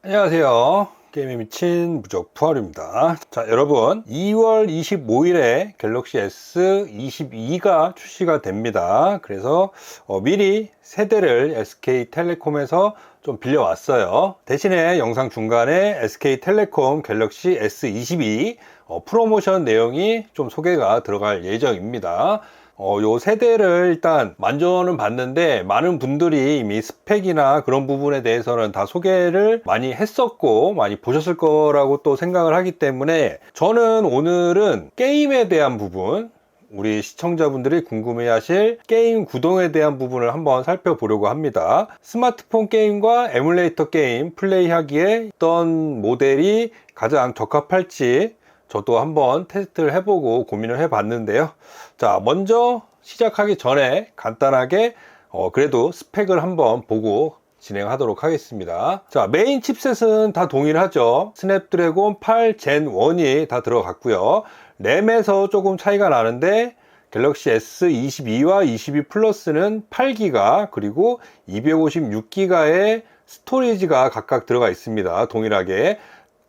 안녕하세요. 게임에 미친 무적푸활입니다. 자, 여러분 2월 25일에 갤럭시 S22가 출시가 됩니다. 그래서 미리 세대를 SK텔레콤에서 좀 빌려왔어요. 대신에 영상 중간에 SK텔레콤 갤럭시 S22 프로모션 내용이 좀 소개가 들어갈 예정입니다. 요 세대를 일단 만져는 봤는데 많은 분들이 이미 스펙이나 그런 부분에 대해서는 다 소개를 많이 했었고 많이 보셨을 거라고 또 생각을 하기 때문에 저는 오늘은 게임에 대한 부분, 우리 시청자분들이 궁금해 하실 게임 구동에 대한 부분을 한번 살펴보려고 합니다. 스마트폰 게임과 에뮬레이터 게임 플레이하기에 어떤 모델이 가장 적합할지 저도 한번 테스트를 해보고 고민을 해봤는데요. 자, 먼저 시작하기 전에 간단하게 그래도 스펙을 한번 보고 진행하도록 하겠습니다. 자, 메인 칩셋은 다 동일하죠. 스냅드래곤 8 젠 1이 다 들어갔고요. 램에서 조금 차이가 나는데 갤럭시 S22와 22 플러스는 8기가 그리고 256기가의 스토리지가 각각 들어가 있습니다. 동일하게.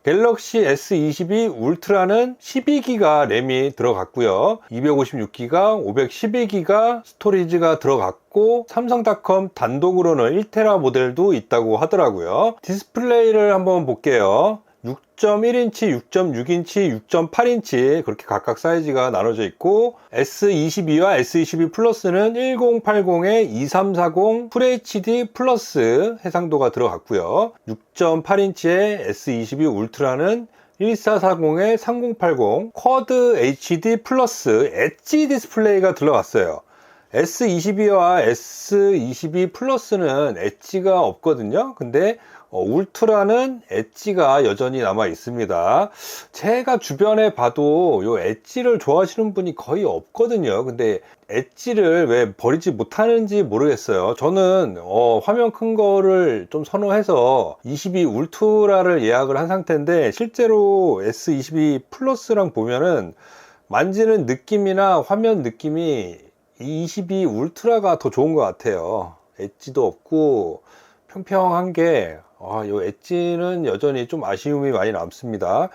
갤럭시 S22 울트라는 12기가 램이 들어갔고요. 256기가, 512기가 스토리지가 들어갔고 삼성닷컴 단독으로는 1테라 모델도 있다고 하더라고요. 디스플레이를 한번 볼게요. 6.1인치, 6.6인치, 6.8인치 그렇게 각각 사이즈가 나눠져 있고 S22와 S22 플러스는 1080에 2340 FHD 플러스 해상도가 들어갔고요. 6.8인치의 S22 울트라는 1440에 3080 쿼드 HD 플러스 엣지 디스플레이가 들어갔어요. S22와 S22 플러스는 엣지가 없거든요. 근데 울트라는 엣지가 여전히 남아 있습니다. 제가 주변에 봐도 요 엣지를 좋아하시는 분이 거의 없거든요. 근데 엣지를 왜 버리지 못하는지 모르겠어요. 저는 화면 큰 거를 좀 선호해서 22 울트라를 예약을 한 상태인데 실제로 S22 플러스랑 보면은 만지는 느낌이나 화면 느낌이 22 울트라가 더 좋은 것 같아요. 엣지도 없고 평평한 게 요 엣지는 여전히 좀 아쉬움이 많이 남습니다.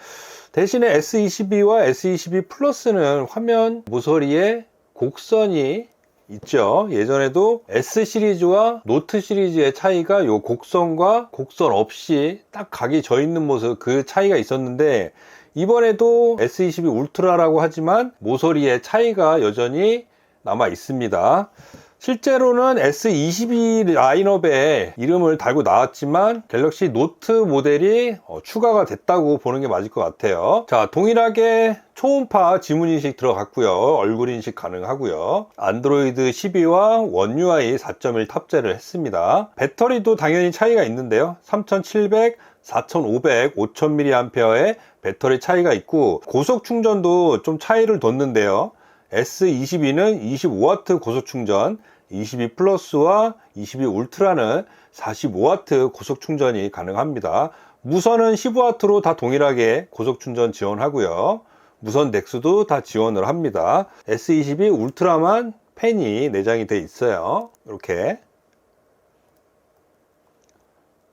대신에 S22와 S22 플러스는 화면 모서리에 곡선이 있죠. 예전에도 S 시리즈와 노트 시리즈의 차이가 요 곡선과 곡선 없이 딱 각이 져 있는 모습, 그 차이가 있었는데 이번에도 S22 울트라라고 하지만 모서리의 차이가 여전히 남아 있습니다. 실제로는 S22 라인업에 이름을 달고 나왔지만 갤럭시 노트 모델이 추가가 됐다고 보는 게 맞을 것 같아요. 자, 동일하게 초음파 지문인식 들어갔고요. 얼굴 인식 가능하고요. 안드로이드 12와 원 UI 4.1 탑재를 했습니다. 배터리도 당연히 차이가 있는데요. 3700, 4500, 5000mAh의 배터리 차이가 있고 고속 충전도 좀 차이를 뒀는데요. S22는 25W 고속 충전, 22 플러스와 22 울트라는 45W 고속 충전이 가능합니다. 무선은 15W로 다 동일하게 고속 충전 지원하고요. 무선 넥스도 다 지원을 합니다. S22 울트라만 펜이 내장이 되어 있어요. 이렇게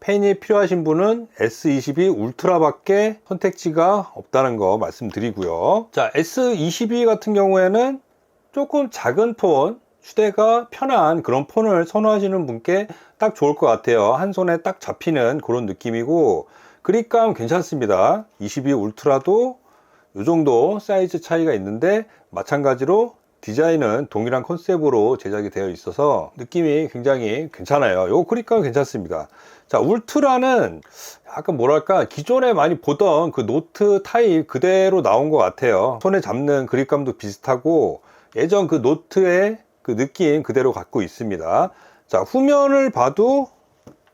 펜이 필요하신 분은 S22 울트라 밖에 선택지가 없다는 거 말씀드리고요. 자, S22 같은 경우에는 조금 작은 폰, 휴대가 편한 그런 폰을 선호하시는 분께 딱 좋을 것 같아요. 한 손에 딱 잡히는 그런 느낌이고 그립감 괜찮습니다. 22 울트라도 이 정도 사이즈 차이가 있는데 마찬가지로 디자인은 동일한 컨셉으로 제작이 되어 있어서 느낌이 굉장히 괜찮아요. 요 그립감 괜찮습니다. 자, 울트라는 약간 뭐랄까 기존에 많이 보던 그 노트 타입 그대로 나온 것 같아요. 손에 잡는 그립감도 비슷하고 예전 그 노트의 그 느낌 그대로 갖고 있습니다. 자, 후면을 봐도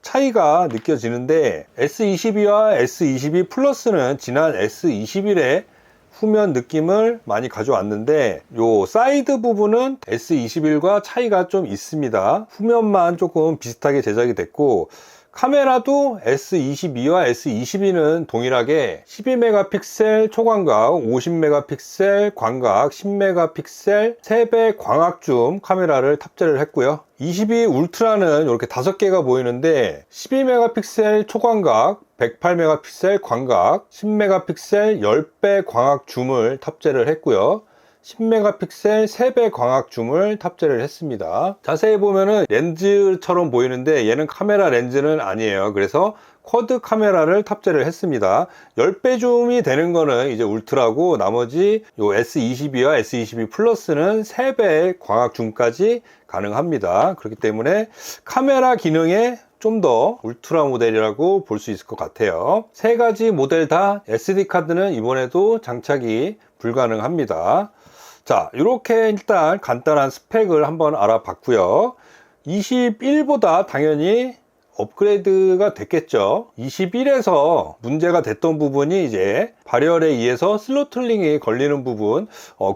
차이가 느껴지는데 S22와 S22 플러스는 지난 S21의 후면 느낌을 많이 가져왔는데 요 사이드 부분은 S21과 차이가 좀 있습니다. 후면만 조금 비슷하게 제작이 됐고 카메라도 S22와 S22는 동일하게 12메가픽셀 초광각, 50메가픽셀 광각, 10메가픽셀 3배 광학줌 카메라를 탑재를 했고요. 22 울트라는 이렇게 5개가 보이는데 12메가픽셀 초광각, 108메가픽셀 광각, 10메가픽셀 10배 광학 줌을 탑재를 했고요. 10메가픽셀 3배 광학 줌을 탑재를 했습니다. 자세히 보면은 렌즈처럼 보이는데 얘는 카메라 렌즈는 아니에요. 그래서 쿼드 카메라를 탑재를 했습니다. 10배 줌이 되는 거는 이제 울트라고, 나머지 요 S22와 S22 플러스는 3배 광학 줌까지 가능합니다. 그렇기 때문에 카메라 기능에 좀 더 울트라 모델이라고 볼 수 있을 것 같아요. 세 가지 모델 다 SD카드는 이번에도 장착이 불가능합니다. 자, 이렇게 일단 간단한 스펙을 한번 알아봤고요. 21보다 당연히 업그레이드가 됐겠죠. 21에서 문제가 됐던 부분이 이제 발열에 의해서 스로틀링이 걸리는 부분,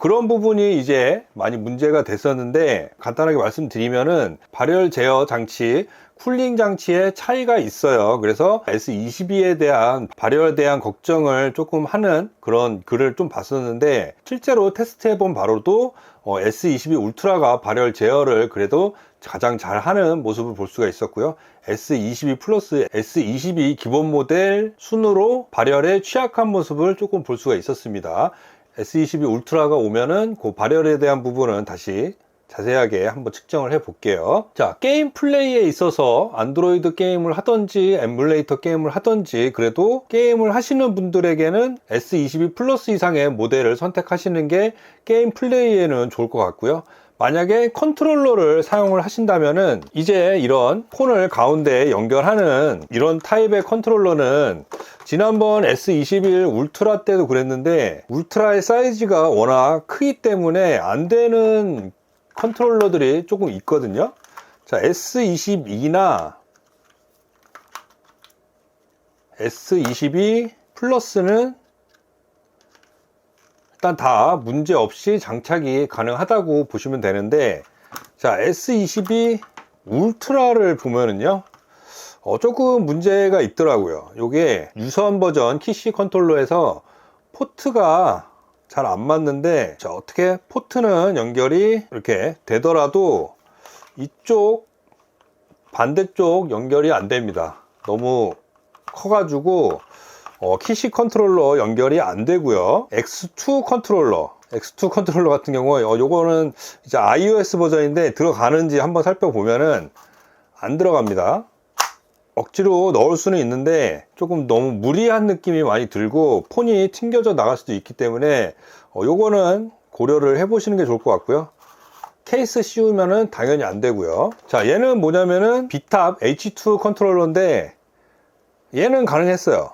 그런 부분이 이제 많이 문제가 됐었는데, 간단하게 말씀드리면은 발열 제어 장치, 쿨링 장치에 차이가 있어요. 그래서 S22에 대한 발열에 대한 걱정을 조금 하는 그런 글을 좀 봤었는데, 실제로 테스트 해본 바로도 S22 울트라가 발열 제어를 그래도 가장 잘하는 모습을 볼 수가 있었고요. S22 플러스 S22 기본 모델 순으로 발열에 취약한 모습을 조금 볼 수가 있었습니다. S22 울트라가 오면은 그 발열에 대한 부분은 다시 자세하게 한번 측정을 해 볼게요. 자, 게임 플레이에 있어서 안드로이드 게임을 하던지 에뮬레이터 게임을 하던지, 그래도 게임을 하시는 분들에게는 S22 플러스 이상의 모델을 선택하시는 게 게임 플레이에는 좋을 것 같고요. 만약에 컨트롤러를 사용을 하신다면은 이제 이런 폰을 가운데에 연결하는 이런 타입의 컨트롤러는 지난번 S21 울트라 때도 그랬는데, 울트라의 사이즈가 워낙 크기 때문에 안 되는 컨트롤러들이 조금 있거든요. 자, S22나 S22 플러스는 일단 다 문제 없이 장착이 가능하다고 보시면 되는데, 자, S22 울트라를 보면은요, 조금 문제가 있더라고요. 요게 유선 버전 키C 컨트롤러에서 포트가 잘 안 맞는데, 자, 어떻게 포트는 연결이 이렇게 되더라도 이쪽 반대쪽 연결이 안 됩니다. 너무 커가지고 키C 컨트롤러 연결이 안 되고요. X2 컨트롤러 같은 경우에 요거는 이제 iOS 버전인데 들어가는지 한번 살펴보면은 안 들어갑니다. 억지로 넣을 수는 있는데 조금 너무 무리한 느낌이 많이 들고 폰이 튕겨져 나갈 수도 있기 때문에 요거는 고려를 해 보시는 게 좋을 것 같고요. 케이스 씌우면은 당연히 안 되고요. 자, 얘는 뭐냐면은 B탑 H2 컨트롤러인데 얘는 가능했어요.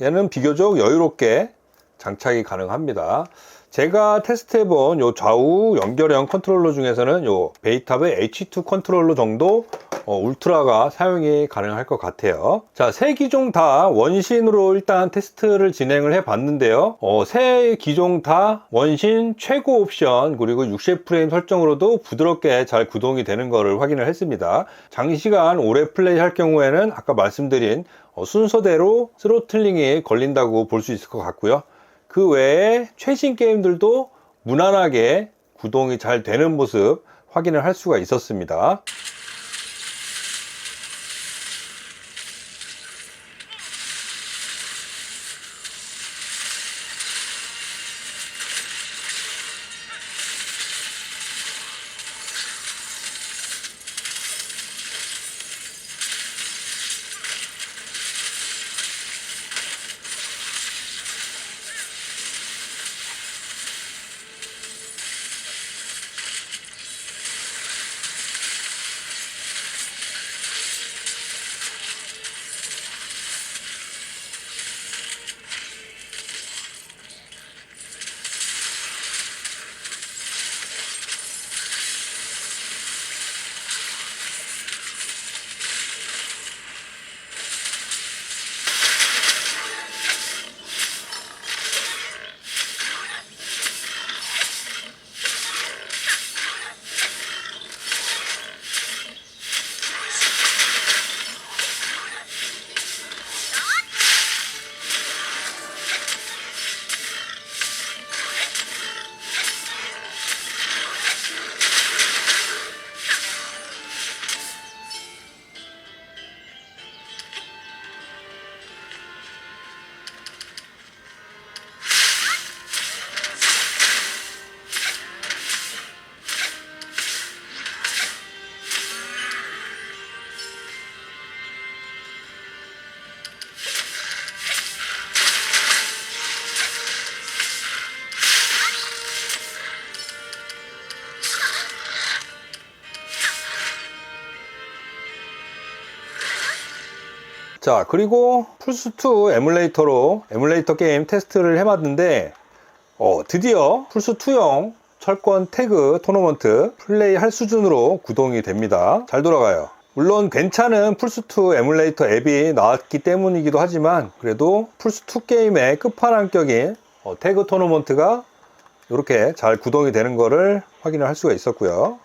얘는 비교적 여유롭게 장착이 가능합니다. 제가 테스트해본 요 좌우 연결형 컨트롤러 중에서는 요 베이탑의 H2 컨트롤러 정도 울트라가 사용이 가능할 것 같아요. 자, 세 기종 다 원신으로 일단 테스트를 진행을 해 봤는데요. 세 기종 다 원신 최고 옵션 그리고 60프레임 설정으로도 부드럽게 잘 구동이 되는 것을 확인을 했습니다. 장시간 오래 플레이 할 경우에는 아까 말씀드린 순서대로 스로틀링이 걸린다고 볼 수 있을 것 같고요. 그 외에 최신 게임들도 무난하게 구동이 잘 되는 모습 확인을 할 수가 있었습니다. 자, 그리고 플스2 에뮬레이터 게임 테스트를 해봤는데 드디어 플스2용 철권 태그 토너먼트 플레이할 수준으로 구동이 됩니다. 잘 돌아가요. 물론 괜찮은 플스2 에뮬레이터 앱이 나왔기 때문이기도 하지만 그래도 플스2 게임의 끝판왕격인 태그 토너먼트가 이렇게 잘 구동이 되는 것을 확인을 할 수가 있었고요.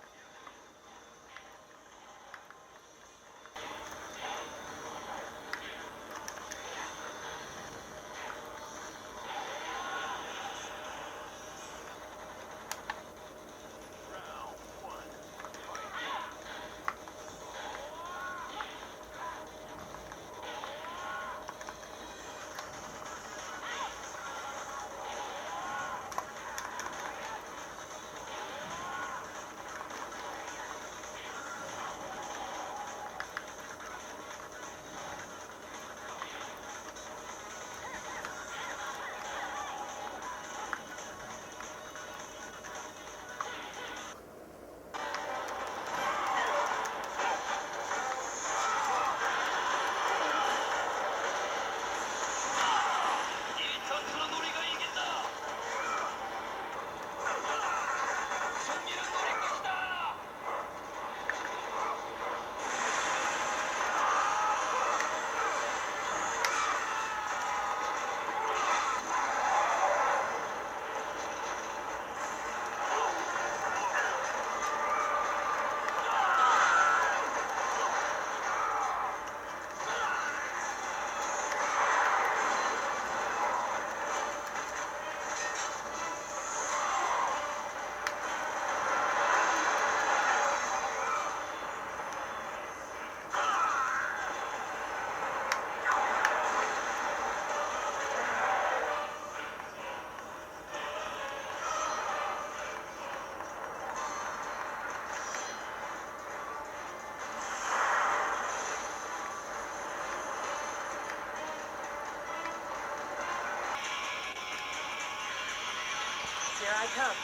Here I come.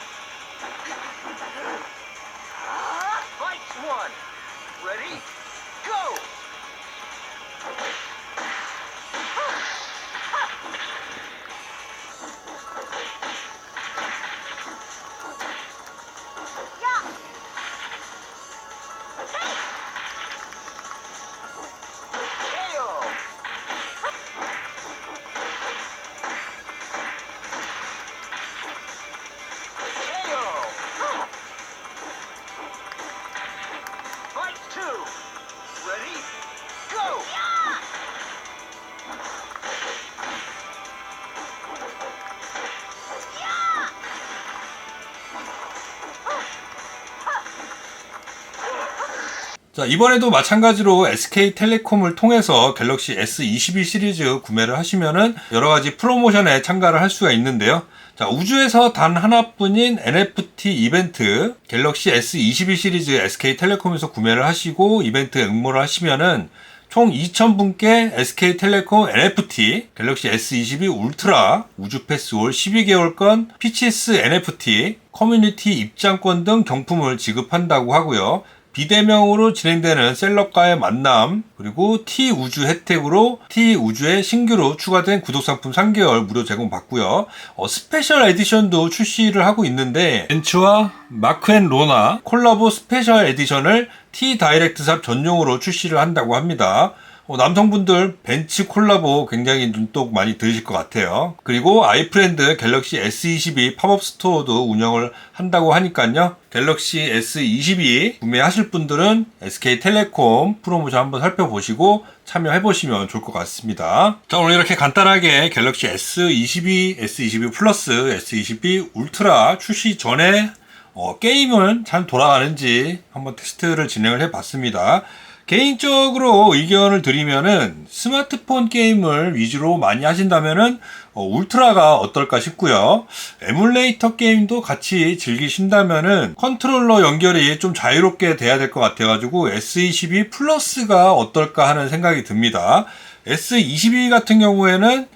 Fight one. Ready? Go! 자, 이번에도 마찬가지로 SK텔레콤을 통해서 갤럭시 S22 시리즈 구매를 하시면은 여러가지 프로모션에 참가를 할 수가 있는데요. 자, 우주에서 단 하나뿐인 NFT 이벤트 갤럭시 S22 시리즈 SK텔레콤에서 구매를 하시고 이벤트에 응모를 하시면은 총 2,000분께 SK텔레콤 NFT 갤럭시 S22 울트라 우주 패스홀 12개월권 PCS NFT 커뮤니티 입장권 등 경품을 지급한다고 하고요. 비대명으로 진행되는 셀럽과의 만남, 그리고 T우주 혜택으로 T우주에 신규로 추가된 구독상품 3개월 무료 제공받고요. 스페셜 에디션도 출시를 하고 있는데 벤츠와 마크앤로나 콜라보 스페셜 에디션을 T다이렉트샵 전용으로 출시를 한다고 합니다. 남성분들 벤츠 콜라보 굉장히 눈독 많이 들으실 것 같아요. 그리고 아이프렌드 갤럭시 S22 팝업 스토어도 운영을 한다고 하니까요. 갤럭시 S22 구매하실 분들은 SK텔레콤 프로모션 한번 살펴보시고 참여해보시면 좋을 것 같습니다. 자, 오늘 이렇게 간단하게 갤럭시 S22, S22 플러스, S22 울트라 출시 전에 게임은 잘 돌아가는지 한번 테스트를 진행을 해봤습니다. 개인적으로 의견을 드리면은 스마트폰 게임을 위주로 많이 하신다면은 울트라가 어떨까 싶고요. 에뮬레이터 게임도 같이 즐기신다면은 컨트롤러 연결이 좀 자유롭게 돼야 될 것 같아가지고 S22 플러스가 어떨까 하는 생각이 듭니다. S22 같은 경우에는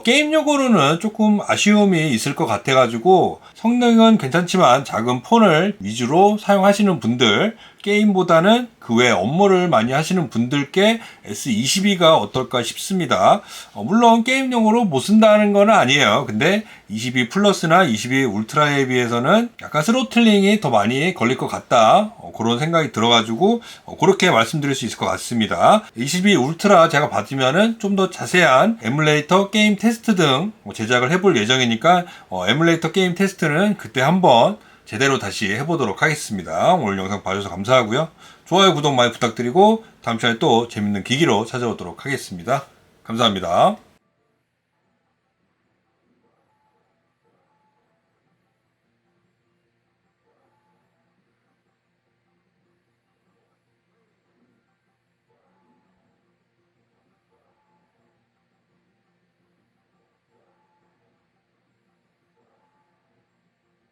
게임용으로는 조금 아쉬움이 있을 것 같아가지고 성능은 괜찮지만 작은 폰을 위주로 사용하시는 분들, 게임보다는 그 외 업무를 많이 하시는 분들께 S22가 어떨까 싶습니다. 물론 게임용으로 못 쓴다는 건 아니에요. 근데 22 플러스나 22 울트라에 비해서는 약간 스로틀링이 더 많이 걸릴 것 같다. 그런 생각이 들어가지고 그렇게 말씀드릴 수 있을 것 같습니다. 22 울트라 제가 받으면은 좀 더 자세한 에뮬레이터 게임 테스트 등 제작을 해볼 예정이니까 에뮬레이터 게임 테스트는 그때 한번 제대로 다시 해보도록 하겠습니다. 오늘 영상 봐주셔서 감사하고요. 좋아요, 구독 많이 부탁드리고 다음 시간에 또 재밌는 기기로 찾아오도록 하겠습니다. 감사합니다.